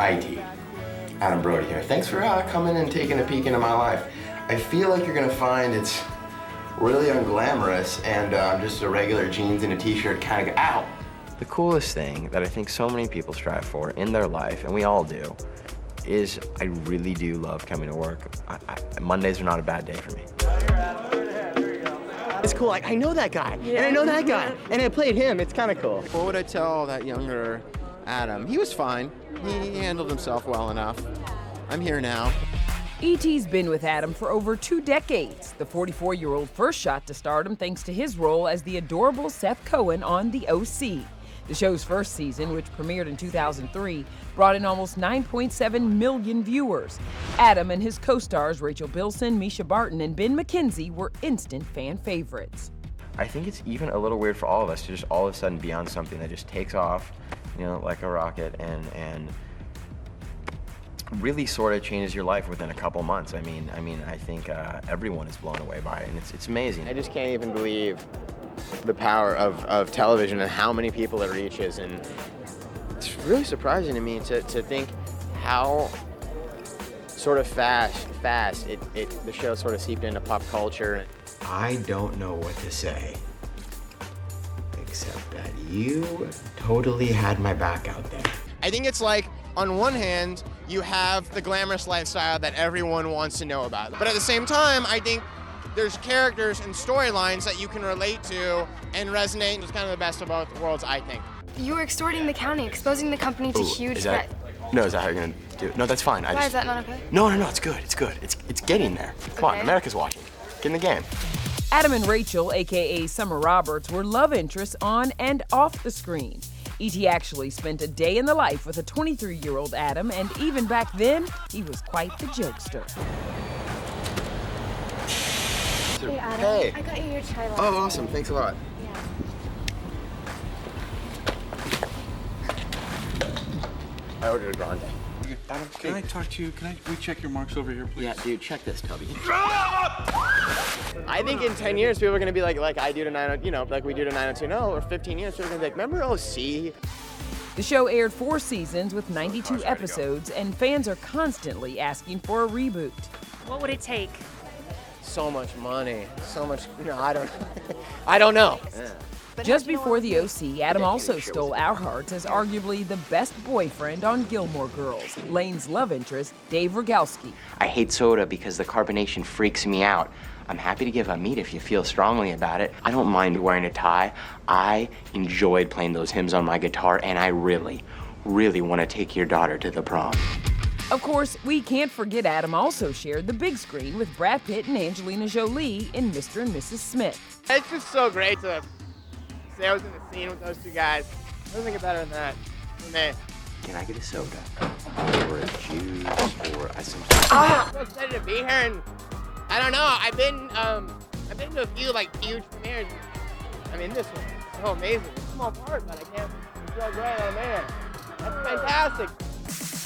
Hi, T. Adam Brody here. Thanks for coming and taking a peek into my life. I feel like you're gonna find it's really unglamorous and just a regular jeans and a t-shirt kind of out. The coolest thing that I think so many people strive for in their life, and we all do, is I really do love coming to work. Mondays are not a bad day for me. It's cool, like, I know that guy, and I know that guy, and I played him. It's kind of cool. What would I tell that younger Adam? He was fine. He handled himself well enough. I'm here now. E.T.'s been with Adam for over 2 decades. The 44-year-old first shot to stardom thanks to his role as the adorable Seth Cohen on The O.C. The show's first season, which premiered in 2003, brought in almost 9.7 million viewers. Adam and his co-stars Rachel Bilson, Misha Barton, and Ben McKenzie were instant fan favorites. I think it's even a little weird for all of us to just all of a sudden be on something that just takes off, you know, like a rocket and really sort of changes your life within a couple months. I mean, I think everyone is blown away by it, and it's amazing. I just can't even believe the power of television and how many people it reaches, and it's really surprising to me to think how sort of fast the show sort of seeped into pop culture. I don't know what to say, except that you totally had my back out there. I think it's like, on one hand, you have the glamorous lifestyle that everyone wants to know about. But at the same time, I think there's characters and storylines that you can relate to and resonate. It's kind of the best of both worlds, I think. You were extorting the county, exposing the company to huge debt. No, is that how you're gonna do it? No, that's fine. Why is that not okay? No, it's good. It's getting there. Come on, America's watching. Get in the game. Adam and Rachel, aka Summer Roberts, were love interests on and off the screen. E.T. actually spent a day in the life with a 23-year-old Adam, and even back then, he was quite the jokester. Hey, Adam. Hey. I got you your chai latte. Oh, awesome. Thanks a lot. Yeah. I ordered a grande. Adam, can I talk to you? Can we check your marks over here, please? Yeah, dude, check this, Tubby. I think in 10 years, people are gonna be like I do to 902, you know, like we do to 90210, or 15 years, people are gonna be like, remember OC? The show aired 4 seasons with 92 episodes, and fans are constantly asking for a reboot. What would it take? So much money, so much, I don't know. Yeah. Just before The O.C., Adam also stole our hearts as arguably the best boyfriend on Gilmore Girls, Lane's love interest, Dave Rygalski. I hate soda because the carbonation freaks me out. I'm happy to give up meat if you feel strongly about it. I don't mind wearing a tie. I enjoyed playing those hymns on my guitar, and I really, really want to take your daughter to the prom. Of course, we can't forget Adam also shared the big screen with Brad Pitt and Angelina Jolie in Mr. and Mrs. Smith. It's just so great to say I was in the scene with those two guys. Doesn't get better than that for me. Can I get a soda? Or a juice, or some... I'm so excited to be here, and I don't know, I've been to a few like huge premieres. I mean, this one is so amazing. It's a small part, but I can't feel great. Oh man, that's fantastic.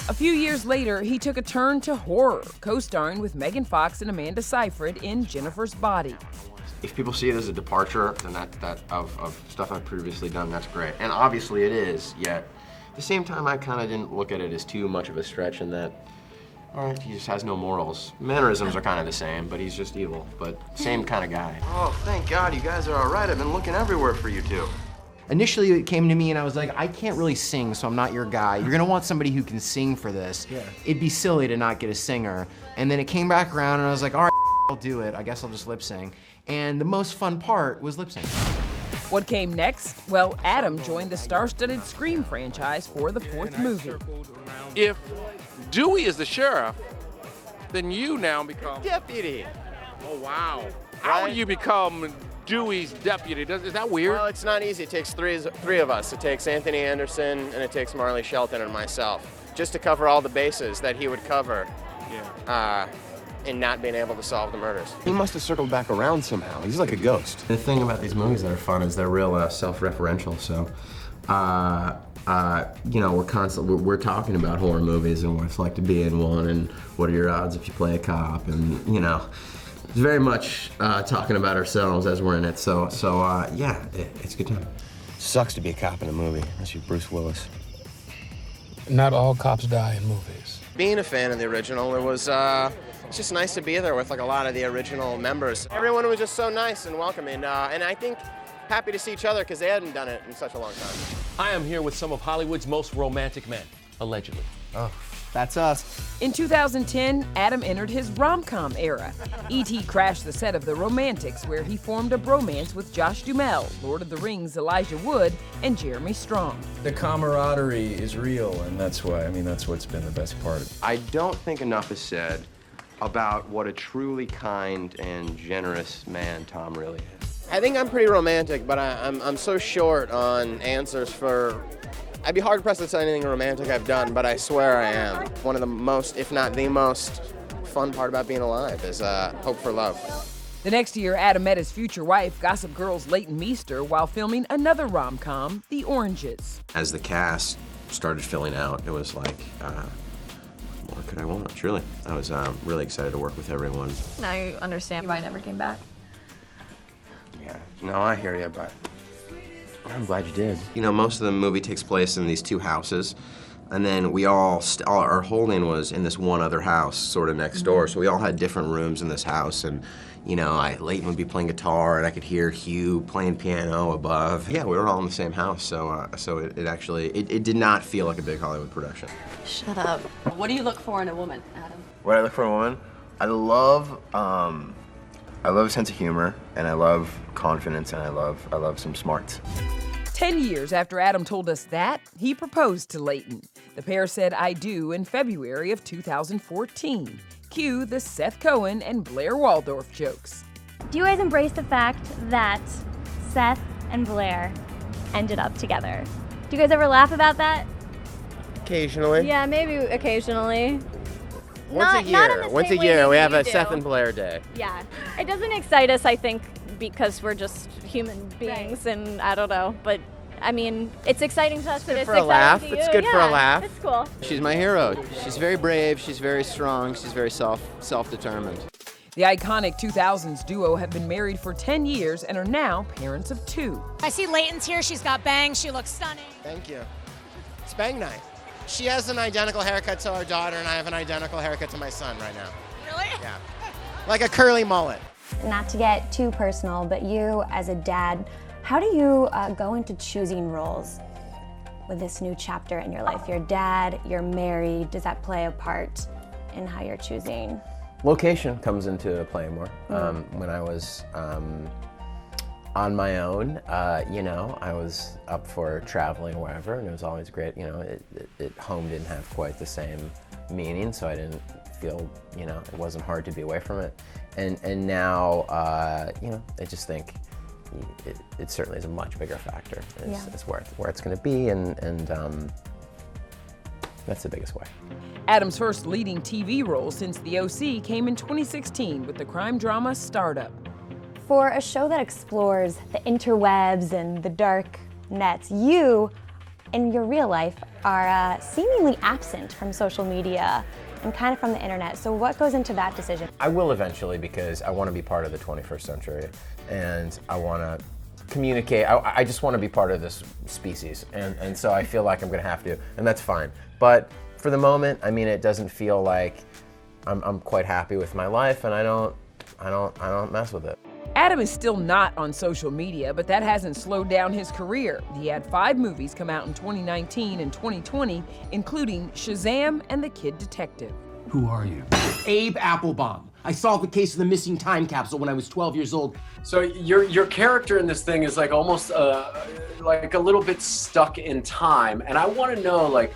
A few years later, he took a turn to horror, co-starring with Megan Fox and Amanda Seyfried in Jennifer's Body. If people see it as a departure, then that of stuff I've previously done, that's great. And obviously it is, yet at the same time, I kind of didn't look at it as too much of a stretch in that, all right, he just has no morals. Mannerisms are kind of the same, but he's just evil, but same kind of guy. Oh, thank God you guys are all right. I've been looking everywhere for you two. Initially, it came to me and I was like, I can't really sing, so I'm not your guy. You're gonna want somebody who can sing for this. Yeah. It'd be silly to not get a singer. And then it came back around and I was like, all right, I'll do it. I guess I'll just lip sing. And the most fun part was lip syncing. What came next? Well, Adam joined the star-studded Scream franchise for the 4th movie. If Dewey is the sheriff, then you now become... Deputy. Oh, wow. How do you become Dewey's deputy? Is that weird? Well, it's not easy. It takes three of us. It takes Anthony Anderson, and it takes Marley Shelton and myself, just to cover all the bases that he would cover. Yeah. In not being able to solve the murders. He must have circled back around somehow. He's like a ghost. The thing about these movies that are fun is they're real self-referential. So, you know, we're talking about horror movies and what it's like to be in one, and what are your odds if you play a cop, and you know, it's very much talking about ourselves as we're in it. So yeah, it's a good time. Sucks to be a cop in a movie unless you're Bruce Willis. Not all cops die in movies. Being a fan of the original, it was it's just nice to be there with like a lot of the original members. Everyone was just so nice and welcoming, and I think happy to see each other because they hadn't done it in such a long time. I am here with some of Hollywood's most romantic men, allegedly. Oh, that's us. In 2010, Adam entered his rom-com era. E.T. crashed the set of The Romantics, where he formed a bromance with Josh Duhamel, Lord of the Rings Elijah Wood, and Jeremy Strong. The camaraderie is real, and that's what's been the best part. I don't think enough is said about what a truly kind and generous man Tom really is. I think I'm pretty romantic, but I'm so short on answers for. I'd be hard pressed to say anything romantic I've done, but I swear I am. One of the most, if not the most, fun part about being alive is hope for love. The next year, Adam met his future wife, Gossip Girl's Leighton Meester, while filming another rom-com, The Oranges. As the cast started filling out, it was like, what could I want, truly? I was really excited to work with everyone. Now you understand why I never came back. Yeah, no, I hear you, but I'm glad you did. You know, most of the movie takes place in these two houses, and then we all our holding was in this one other house, sort of next door, so we all had different rooms in this house, and you know, Leighton would be playing guitar, and I could hear Hugh playing piano above. Yeah, we were all in the same house, so it actually did not feel like a big Hollywood production. Shut up. What do you look for in a woman, Adam? What I look for in a woman? I love a sense of humor, and I love confidence, and I love some smarts. 10 years after Adam told us that, he proposed to Leighton. The pair said "I do" in February of 2014. Cue the Seth Cohen and Blair Waldorf jokes. Do you guys embrace the fact that Seth and Blair ended up together? Do you guys ever laugh about that? Occasionally. Yeah, maybe occasionally. Once a year, we have a Seth and Blair day. Yeah. It doesn't excite us, I think, because we're just human beings, and I don't know, but I mean, it's exciting to us, but it's exciting to you. It's good for a laugh. It's cool. She's my hero. She's very brave, she's very strong, she's very self-determined. The iconic 2000s duo have been married for 10 years and are now parents of 2. I see Leighton's here. She's got bangs. She looks stunning. Thank you. It's bang night. She has an identical haircut to our daughter, and I have an identical haircut to my son right now. Really? Yeah. Like a curly mullet. Not to get too personal, but you as a dad, how do you go into choosing roles with this new chapter in your life? You're a dad, you're married. Does that play a part in how you're choosing? Location comes into play more. When I was on my own, you know, I was up for traveling wherever, and it was always great. You know, home didn't have quite the same meaning, so I didn't feel, you know, it wasn't hard to be away from it. And now, you know, I just think it certainly is a much bigger factor. It's where it's going to be, and that's the biggest way. Adam's first leading TV role since The OC came in 2016 with the crime drama Startup. For a show that explores the interwebs and the dark nets, you, in your real life, are seemingly absent from social media and kind of from the internet. So what goes into that decision? I will eventually, because I want to be part of the 21st century, and I want to communicate. I just want to be part of this species, and so I feel like I'm going to have to, and that's fine. But for the moment, I mean, it doesn't feel like I'm quite happy with my life, and I don't mess with it. Adam is still not on social media, but that hasn't slowed down his career. He had 5 movies come out in 2019 and 2020, including Shazam and The Kid Detective. Who are you? Abe Applebaum. I solved the case of the missing time capsule when I was 12 years old. So your character in this thing is like almost like a little bit stuck in time, and I want to know, like,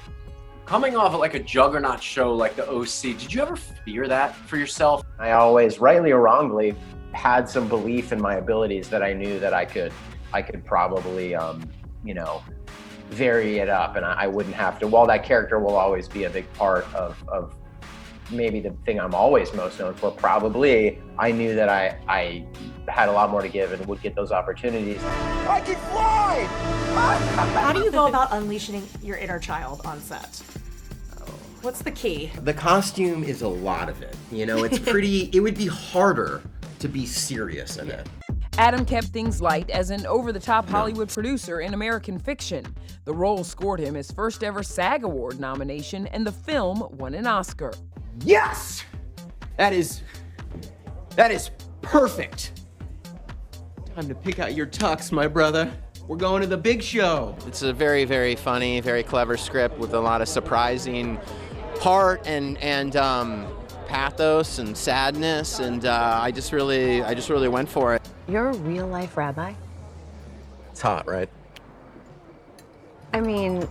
coming off of like a juggernaut show like the OC, did you ever fear that for yourself? I always, rightly or wrongly, had some belief in my abilities that I knew that I could probably, you know, vary it up, and I wouldn't have to. While that character will always be a big part of maybe the thing I'm always most known for, probably, I knew that I had a lot more to give and would get those opportunities. I can fly! How do you go about unleashing your inner child on set? What's the key? The costume is a lot of it. You know, it's pretty, it would be harder to be serious in it. Adam kept things light as an over-the-top Hollywood producer in American fiction. The role scored him his first ever SAG Award nomination, and the film won an Oscar. Yes! That is perfect. Time to pick out your tux, my brother. We're going to the big show. It's a very, very funny, very clever script with a lot of surprising heart and pathos and sadness, and I just really went for it. You're a real-life rabbi? It's hot, right? I mean,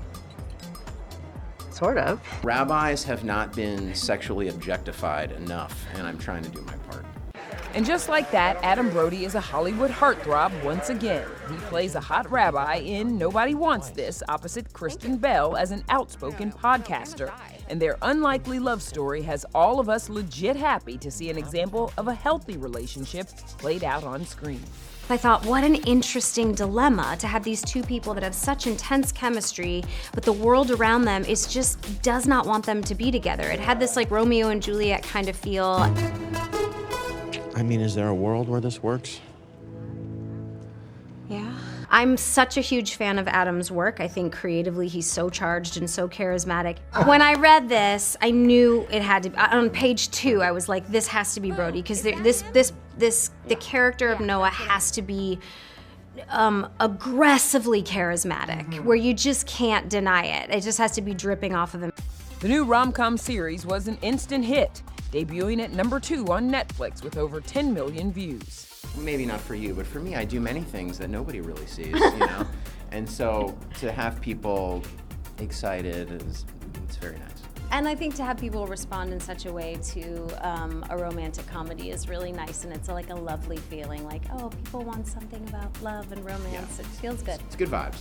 sort of. Rabbis have not been sexually objectified enough, and I'm trying to do my part. And just like that, Adam Brody is a Hollywood heartthrob once again. He plays a hot rabbi in Nobody Wants This opposite Kristen Bell as an outspoken podcaster. And their unlikely love story has all of us legit happy to see an example of a healthy relationship played out on screen. I thought, what an interesting dilemma to have these two people that have such intense chemistry, but the world around them does not want them to be together. It had this like Romeo and Juliet kind of feel. I mean, is there a world where this works? Yeah. I'm such a huge fan of Adam's work. I think creatively he's so charged and so charismatic. When I read this, I knew it had to be, on page 2, I was like, this has to be Brody, because the character of Noah has to be aggressively charismatic, where you just can't deny it. It just has to be dripping off of him. The new rom-com series was an instant hit, debuting at number 2 on Netflix with over 10 million views. Maybe not for you, but for me, I do many things that nobody really sees, you know? And so to have people excited it's very nice. And I think to have people respond in such a way to a romantic comedy is really nice, and it's like a lovely feeling, like, oh, people want something about love and romance. Yeah. It feels good. It's good vibes.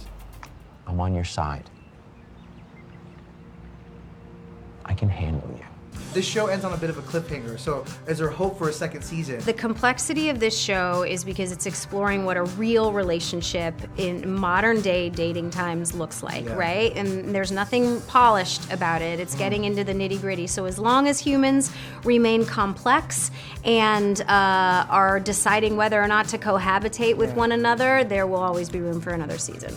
I'm on your side. I can handle you. This show ends on a bit of a cliffhanger, so is there hope for a second season? The complexity of this show is because it's exploring what a real relationship in modern day dating times looks like, right? And there's nothing polished about it. It's getting into the nitty gritty. So as long as humans remain complex and are deciding whether or not to cohabitate with one another, there will always be room for another season.